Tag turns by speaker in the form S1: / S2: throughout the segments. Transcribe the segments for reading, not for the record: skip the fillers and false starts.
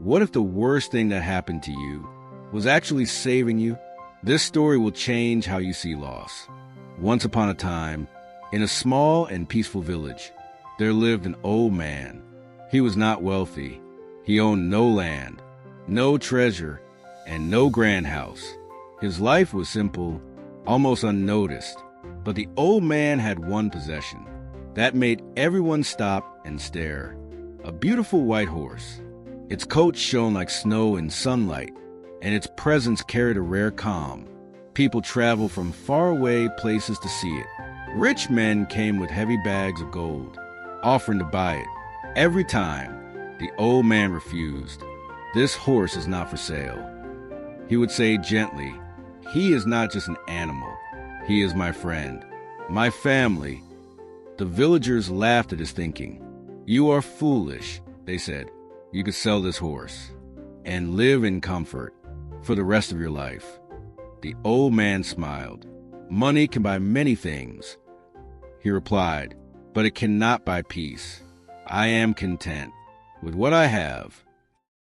S1: What if the worst thing that happened to you was actually saving you? This story will change how you see loss. Once upon a time, in a small and peaceful village, there lived an old man. He was not wealthy. He owned no land, no treasure, and no grand house. His life was simple, almost unnoticed. But the old man had one possession that made everyone stop and stare. A beautiful white horse. Its coat shone like snow in sunlight, and its presence carried a rare calm. People traveled from faraway places to see it. Rich men came with heavy bags of gold, offering to buy it. Every time, the old man refused. "This horse is not for sale." He would say gently, "He is not just an animal. He is my friend, my family." The villagers laughed at his thinking. "You are foolish," they said. "You could sell this horse and live in comfort for the rest of your life." The old man smiled. "Money can buy many things," he replied, "but it cannot buy peace. I am content with what I have."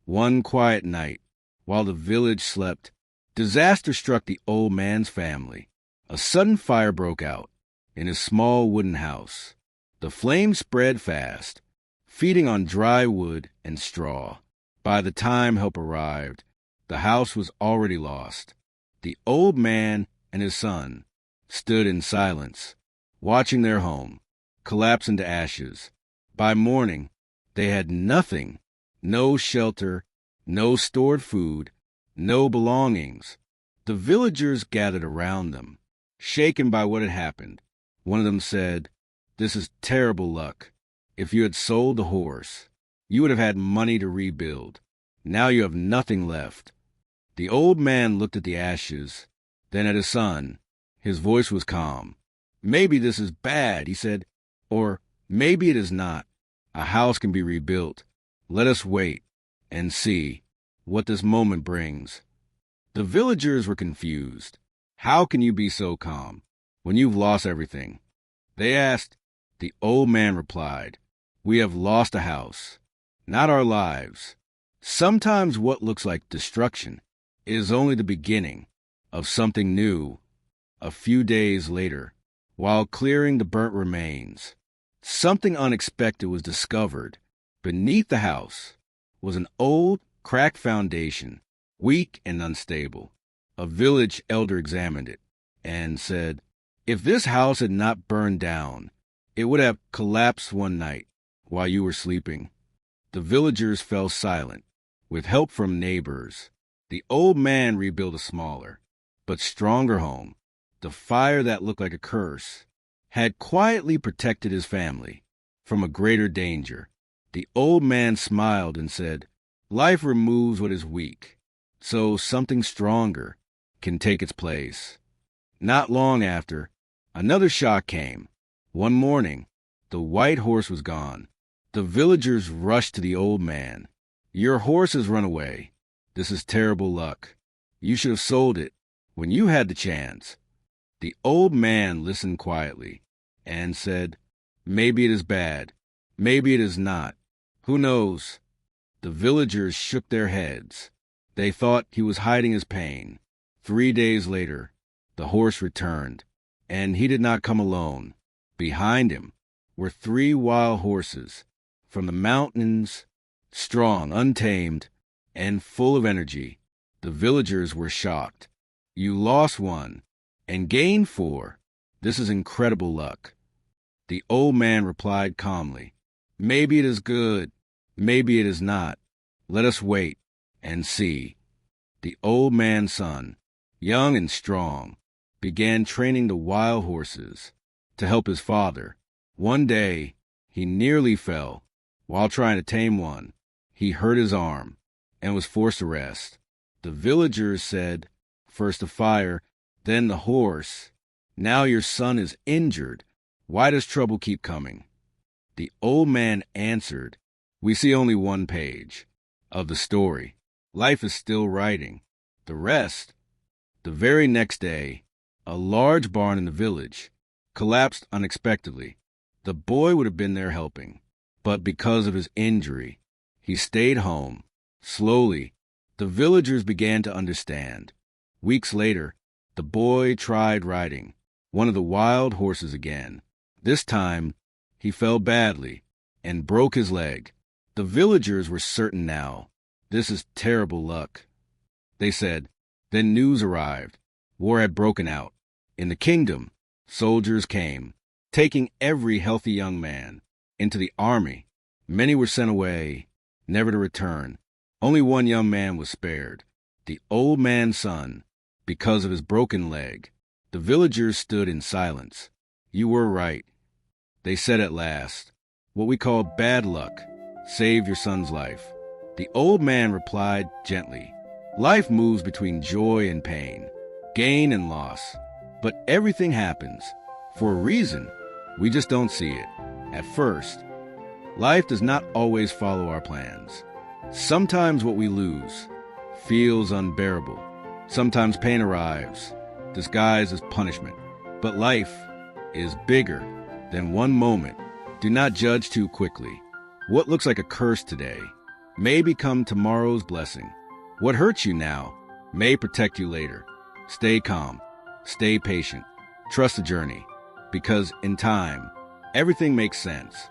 S1: One quiet night, while the village slept, disaster struck the old man's family. A sudden fire broke out in his small wooden house. The flames spread fast, feeding on dry wood and straw. By the time help arrived, the house was already lost. The old man and his son stood in silence, watching their home collapse into ashes. By morning, they had nothing, no shelter, no stored food, no belongings. The villagers gathered around them, shaken by what had happened. One of them said, "This is terrible luck. If you had sold the horse, you would have had money to rebuild. Now you have nothing left." The old man looked at the ashes, then at his son. His voice was calm. "Maybe this is bad," he said, "or maybe it is not. A house can be rebuilt. Let us wait and see what this moment brings." The villagers were confused. "How can you be so calm when you've lost everything?" they asked. The old man replied, "We have lost a house, not our lives. Sometimes what looks like destruction is only the beginning of something new." A few days later, while clearing the burnt remains, something unexpected was discovered. Beneath the house was an old, cracked foundation, weak and unstable. A village elder examined it and said, "If this house had not burned down, it would have collapsed one night while you were sleeping." The villagers fell silent. With help from neighbors, the old man rebuilt a smaller, but stronger home. The fire that looked like a curse had quietly protected his family from a greater danger. The old man smiled and said, "Life removes what is weak, so something stronger can take its place." Not long after, another shock came. One morning, the white horse was gone. The villagers rushed to the old man. "Your horse has run away. This is terrible luck. You should have sold it when you had the chance." The old man listened quietly and said, "Maybe it is bad. Maybe it is not. Who knows?" The villagers shook their heads. They thought he was hiding his pain. 3 days later, the horse returned, and he did not come alone. Behind him were 3 wild horses from the mountains, strong, untamed, and full of energy. The villagers were shocked. "You lost one and gained 4. This is incredible luck." The old man replied calmly, "Maybe it is good. Maybe it is not. Let us wait and see." The old man's son, young and strong, began training the wild horses to help his father. One day, he nearly fell. While trying to tame one, he hurt his arm and was forced to rest. The villagers said, "First the fire, then the horse. Now your son is injured. Why does trouble keep coming?" The old man answered, "We see only one page of the story. Life is still writing the rest." The very next day, a large barn in the village collapsed unexpectedly. The boy would have been there helping, but because of his injury, he stayed home, Slowly, the villagers began to understand. Weeks later, the boy tried riding one of the wild horses again. This time, he fell badly and broke his leg. The villagers were certain now. This is terrible luck, they said. Then news arrived. War had broken out. In the kingdom, soldiers came, taking every healthy young man into the army. Many were sent away, never to return. Only one young man was spared, the old man's son, because of his broken leg. The villagers stood in silence. You were right, they said at last. What we call bad luck saved your son's life. The old man replied gently, life moves between joy and pain, gain and loss. But everything happens for a reason. We just don't see it at first. Life does not always follow our plans. Sometimes what we lose feels unbearable. Sometimes pain arrives, disguised as punishment. But life is bigger than one moment. Do not judge too quickly. What looks like a curse today may become tomorrow's blessing. What hurts you now may protect you later. Stay calm. Stay patient. Trust the journey. Because in time, everything makes sense.